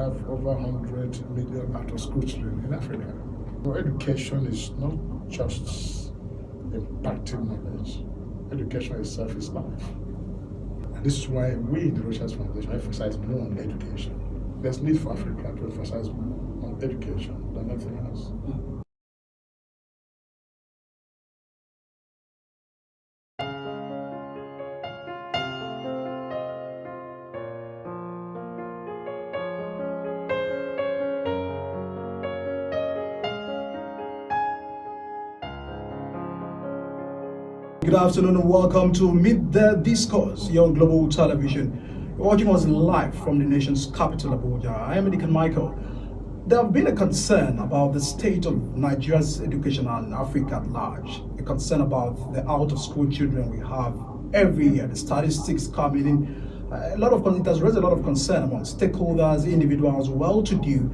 have over 100 million out-of-school children in Africa. So education is not just impacting knowledge. Education itself is life. And this is why we in the Rochas Foundation emphasize more on education. There's need for Africa to emphasize more on education than anything else. Good afternoon and welcome to Meet the Discourse here on Global Television. You're watching us live from the nation's capital, Abuja. I am Deacon Michael. There have been a concern about the state of Nigeria's education and Africa at large. A concern about the out-of-school children we have every year. The statistics coming in. It has raised a lot of concern among stakeholders, individuals, well-to-do,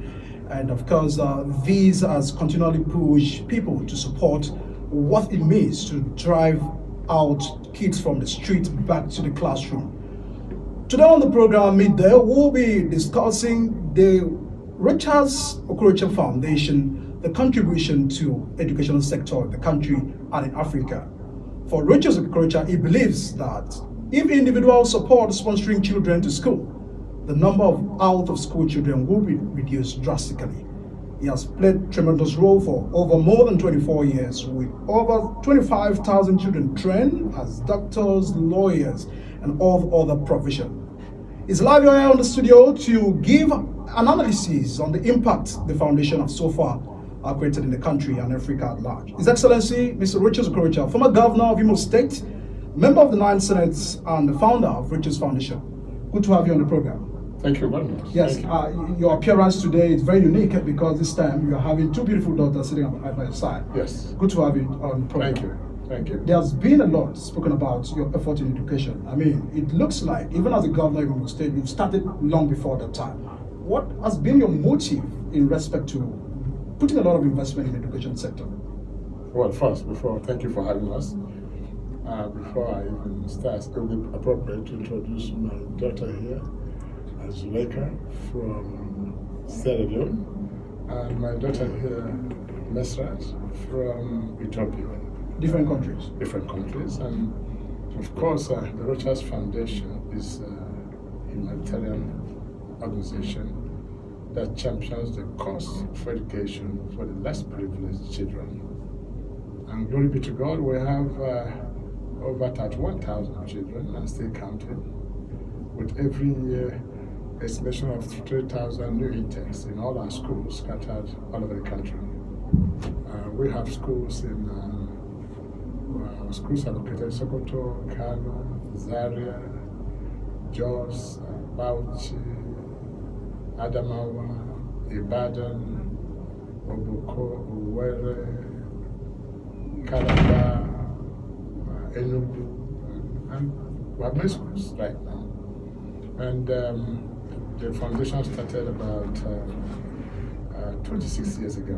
and of course, these has continually pushed people to support what it means to drive out kids from the street back to the classroom. Today on the program, we'll be discussing the Rochas Okorocha Foundation, the contribution to educational sector in the country and in Africa. For Rochas Okorocha, he believes that if individuals support sponsoring children to school, the number of out-of-school children will be reduced drastically. He has played tremendous role for over more than 24 years with over 25,000 children trained as doctors, lawyers, and all other professions. He's live here on the studio to give an analysis on the impact the foundation has so far created in the country and Africa at large. His Excellency, Mr. Rochas Okorocha, former governor of Imo State, member of the 9th Senate, and the founder of Rochas Foundation. Good to have you on the program. Thank you very much. Yes, your appearance today is very unique because this time you are having two beautiful daughters sitting by your side. Yes. Good to have you on the program. Thank you. Thank you. There's been a lot spoken about your effort in education. I mean, it looks like, even as a governor of Imo State, you've started long before that time. What has been your motive in respect to putting a lot of investment in the education sector? Well, first, thank you for having us. Before I even start, it would be appropriate to introduce my daughter here, Zuleika from Sierra Leone, and my daughter here, Mesrat, from Ethiopia. Different countries. Different countries. And of course, the Rochas Foundation is a humanitarian organization that champions the cause for education for the less privileged children. And glory be to God, we have over 31,000 children and still counting, with every year estimation of 3,000 new intakes in all our schools scattered all over the country. We have schools schools are located in Sokoto, Kano, Zaria, Jos, Bauchi, Adamawa, Ibadan, Oboko, Owerri, Calabar, Enugu, and we have many schools right now. And the foundation started about 26 years ago,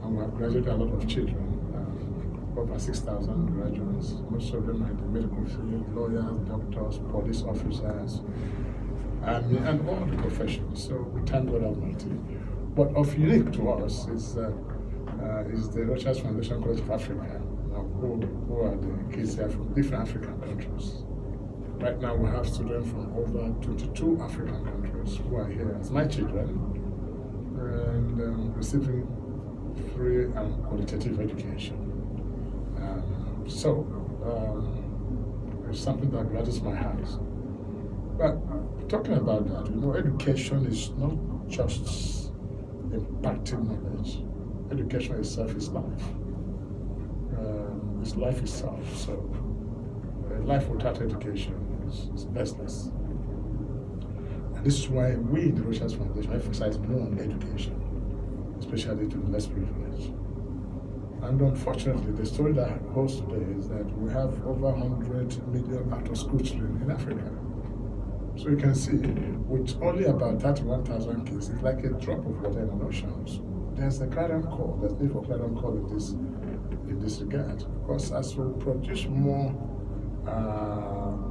and we have graduated a lot of children, over 6,000 graduates. Most of them are in the medical field, lawyers, doctors, police officers, and all the professions. So we thank God Almighty. What of unique to us is the Rochas Foundation College of Africa, who are the kids here from different African countries. Right now we have students from over 22 African countries who are here as my children and receiving free and qualitative education. It's something that gladens my heart. But talking about that, education is not just impacting knowledge. Education itself is life. It's life itself. So life without education is baseless. And this is why we in the Rochas Foundation emphasize more on education, especially to the less privileged. And unfortunately, the story that holds today is that we have over 100 million out-of-school children in Africa. So you can see, with only about 31,000 kids, it's like a drop of water in an ocean. So there's a clarion call, there's need for clarion call in this regard. Because as we produce more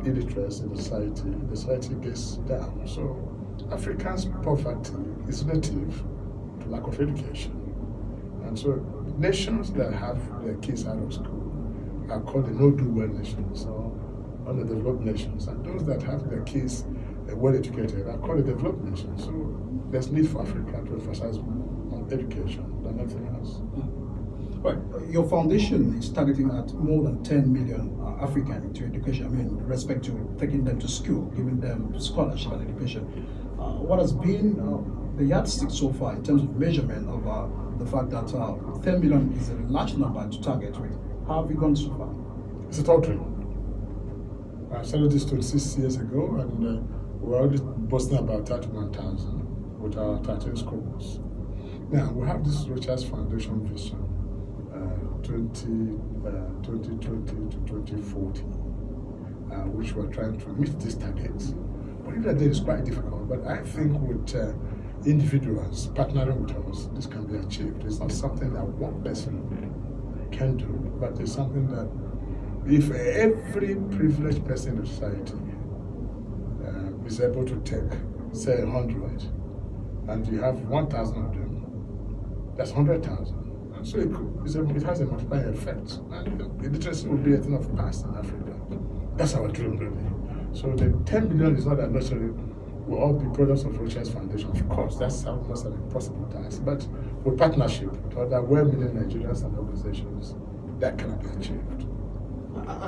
illiteracy in the society gets down. So Africans' poverty is relative to lack of education. And so nations that have their kids out of school are called the no-do-well nations or underdeveloped nations. And those that have their kids well-educated are called the developed nations. So there's need for Africa to emphasize on education than anything else. Right. Your foundation is targeting at more than 10 million Africans into education. I mean, with respect to taking them to school, giving them scholarship and education. What has been the yardstick so far in terms of measurement of the fact that 10 million is a large number to target with? How have you gone so far? It's a tall dream. I started this 26 years ago, and we're already boasting about 31,000 with our 13 schools. Now, we have this Rochas Foundation vision, 2020 to 2040, which we're trying to meet these targets. But even that is quite difficult. But I think with individuals partnering with us, this can be achieved. It's not something that one person can do, but it's something that if every privileged person in the society is able to take, say, 100, and you have 1,000 of them, that's 100,000. And so it has a multiplying effect. And the literacy will be a thing of past in Africa. That's our dream, really. So the 10 billion is not that necessarily will all be products of Rochas Foundation. Of course, that's almost an impossible task. But with partnership with other well-meaning Nigerians and organizations, that can be achieved.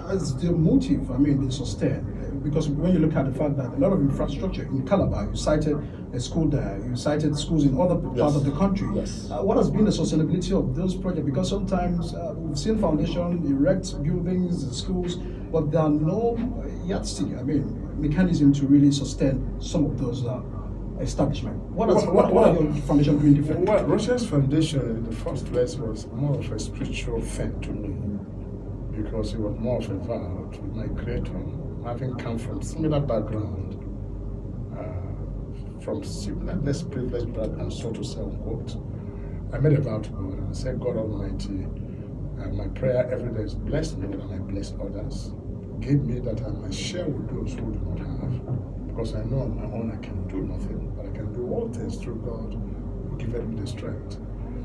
As the motive, I mean, is sustained. Because when you look at the fact that a lot of infrastructure in Calabar, you cited a school there, you cited schools in other parts of the country. Yes. What has been the sustainability of those projects? Because sometimes we've seen foundation erect buildings, schools, but there are no yardstick, I mean, mechanism to really sustain some of those establishments. What are your foundation doing different? Well, Rochas Foundation in the first place was more of a spiritual thing to me, because it was more of a vow to my creator, having come from similar background, from similar less privileged background, so to say, unquote. I made a vow to God and I said, God Almighty, my prayer every day is bless me and I bless others. Give me that I might share with those who do not have, because I know on my own I can do nothing, but I can do all things through God who giveth me the strength.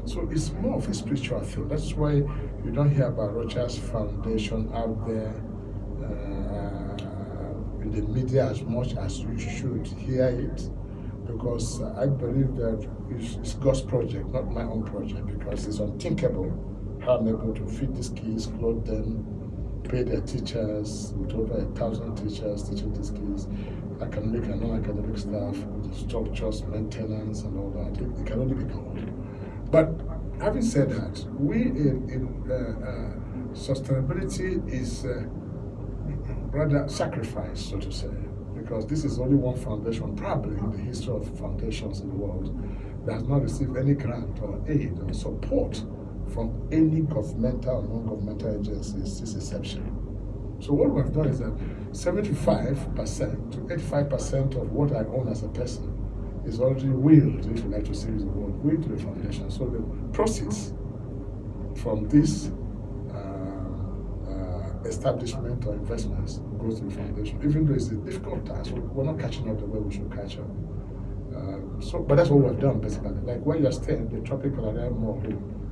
So it's more of a spiritual thing. That's why you don't hear about Rochas Foundation out there in the media as much as you should hear it, because I believe that it's God's project, not my own project, because it's unthinkable how I'm able to feed these kids, clothe them, pay their teachers, with over 1,000 teachers teaching these kids, academic and non-academic staff, structures, maintenance, and all that. It can only be God. But having said that, we in sustainability is rather sacrifice, so to say, because this is only one foundation, probably in the history of foundations in the world, that has not received any grant or aid or support from any governmental or non-governmental agencies since inception. So what we've done is that 75% to 85% of what I own as a person is already willed, if you like to say the word, willed to the foundation. So the proceeds from this establishment or investments goes to the foundation, even though it's a difficult task. We're not catching up the way we should catch up. But that's what we've done basically. Like when you're staying in the tropical area more,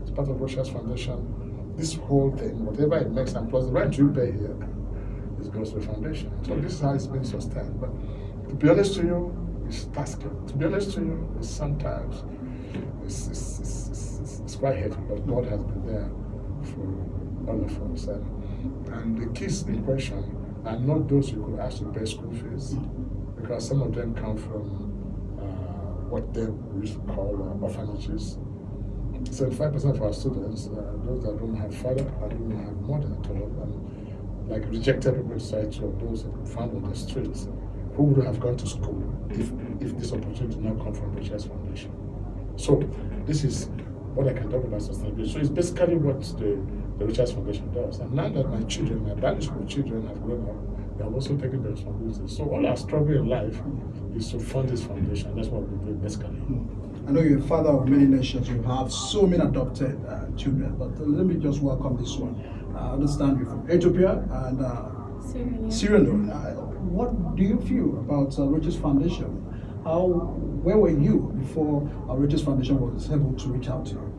it's part of Rochas Foundation. This whole thing, whatever it makes, and plus the rent you pay here, it goes to the foundation. So this is how it's been sustained. But to be honest to you, it's tasking. To be honest to you, it's sometimes it's quite heavy, but God has been there for all of us. And the kids in question are not those you could ask to pay school fees, because some of them come from what they used to call orphanages. 75% of our students, those that don't have father and don't have mother at all, and like rejected people in society, or those found on the streets, who would have gone to school if this opportunity did not come from the Rochas Foundation. So this is what I can talk about sustainability. So it's basically what the Rochas Foundation does. And now that my children, my primary school children have grown up, they have also taken the responsibility. So all our struggle in life is to fund this foundation. That's what we do basically. I know you're a father of many nations. You have so many adopted children, but let me just welcome this one. I understand you're from Ethiopia and Sierra Leone. What do you feel about Rochas Foundation? Where were you before our Riches Foundation was able to reach out to you?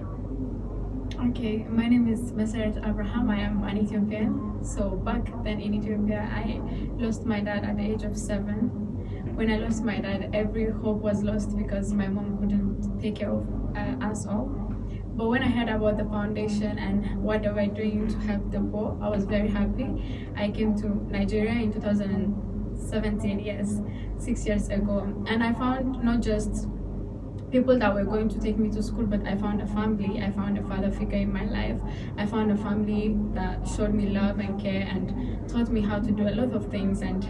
Okay, my name is Meseret Abraham. I am an Ethiopian. So back then in Ethiopia, I lost my dad at the age of 7. When I lost my dad, every hope was lost because my mom couldn't take care of us all. But when I heard about the foundation and what they were doing to help the poor, I was very happy. I came to Nigeria in 2017, yes, 6 years ago. And I found not just people that were going to take me to school, but I found a family. I found a father figure in my life. I found a family that showed me love and care and taught me how to do a lot of things. And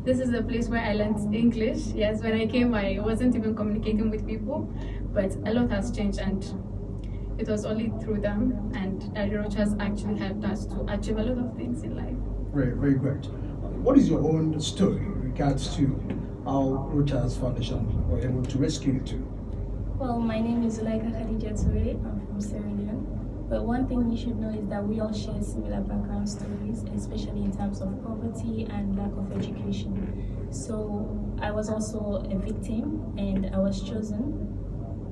this is the place where I learned English. Yes, when I came, I wasn't even communicating with people, but a lot has changed, and it was only through them. And Daddy Roach has actually helped us to achieve a lot of things in life. Very, very great. What is your own story in regards to how Rochas Foundation were able to rescue you too? Well, my name is Zulaika Khadija Toure. I'm from Sierra Leone. But one thing you should know is that we all share similar background stories, especially in terms of poverty and lack of education. So I was also a victim, and I was chosen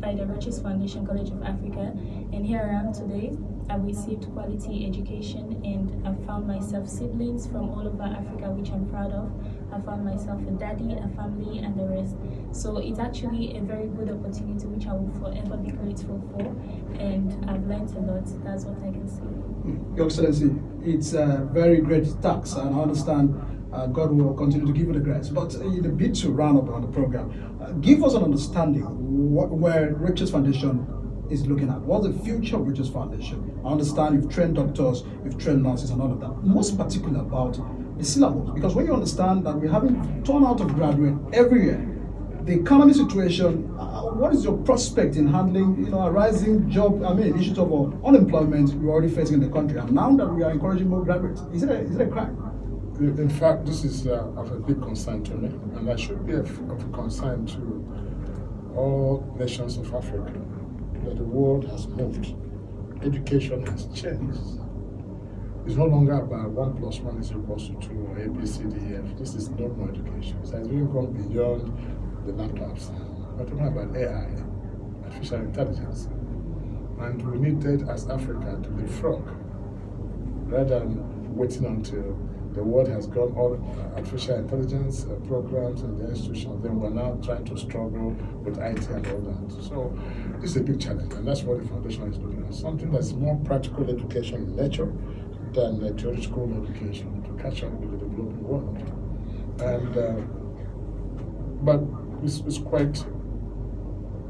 by the Roches Foundation College of Africa, and here I am today. I've received quality education, and I've found myself siblings from all over Africa, which I'm proud of. I found myself a daddy, a family, and the rest. So it's actually a very good opportunity which I will forever be grateful for, and I've learned a lot. That's what I can say. Your Excellency, it's a very great task, and I understand God will continue to give you the grace. But in a bit to round up on the program, give us an understanding where Riches Foundation is looking at. What's the future of Riches Foundation? I understand you've trained doctors, you've trained nurses and all of that. Most particular about the syllabus, because when you understand that we're having a turnout of graduates every year, the economy situation, what is your prospect in handling, a rising issues of unemployment we're already facing in the country, and now that we are encouraging more graduates, is it a crime? In fact, this is of a big concern to me, and that should be of concern to all nations of Africa, that the world has moved. Education has changed. It's no longer about 1 + 1 is equals to 2 or A, B, C, D, E, F. This is normal education. So it's really gone beyond the laptops. We're talking about AI, artificial intelligence. And we needed, as Africa, to leapfrog rather than waiting until the world has gone all artificial intelligence programs in the institutions. Then we're now trying to struggle with IT and all that. So this is a big challenge, and that's what the foundation is looking at. Something that's more practical education in nature than theoretical education to catch up with the developing world. And but it's quite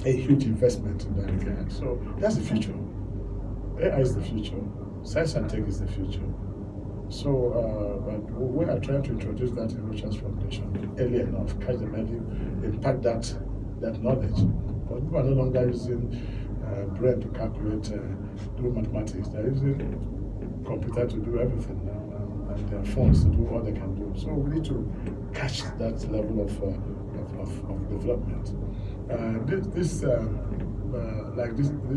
a huge investment in that regard. So that's the future. AI is the future. Science and tech is the future. So, but we are trying to introduce that in Rochas Foundation early enough, catch them early, impact that knowledge. But people are no longer using brain to calculate, do mathematics. They're using computer to do everything now, and their phones to do all they can do. So we need to catch that level of development. This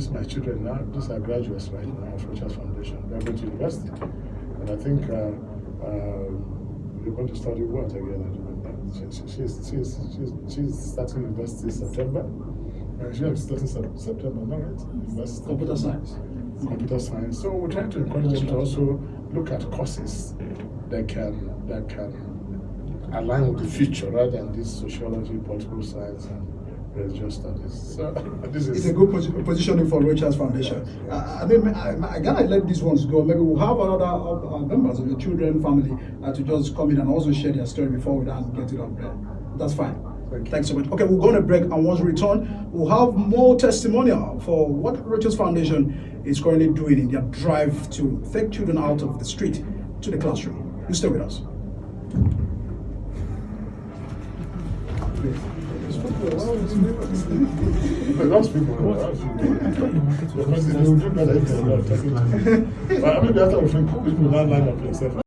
my children now. These are graduates right now of Rochas Foundation. They're going to university. And I think we're going to study what together. She's starting university in September. She's starting September, no, right? Computer science. Computer science. So we're trying to encourage them to also look at courses that can align with the future rather than this sociology, political science, and religious studies. So it's a good positioning for Rochas Foundation. I gotta let these ones go. Maybe we'll have other members of your children, family, to just come in and also share their story before we get it up there. That's fine. Thanks so much. Okay, we'll go on a break, and once we return, we'll have more testimonial for what Rochas Foundation is currently doing in their drive to take children out of the street to the classroom. You stay with us. But those people, because they will do better if they're not talking to me. But I mean, after we think, people now line up themselves.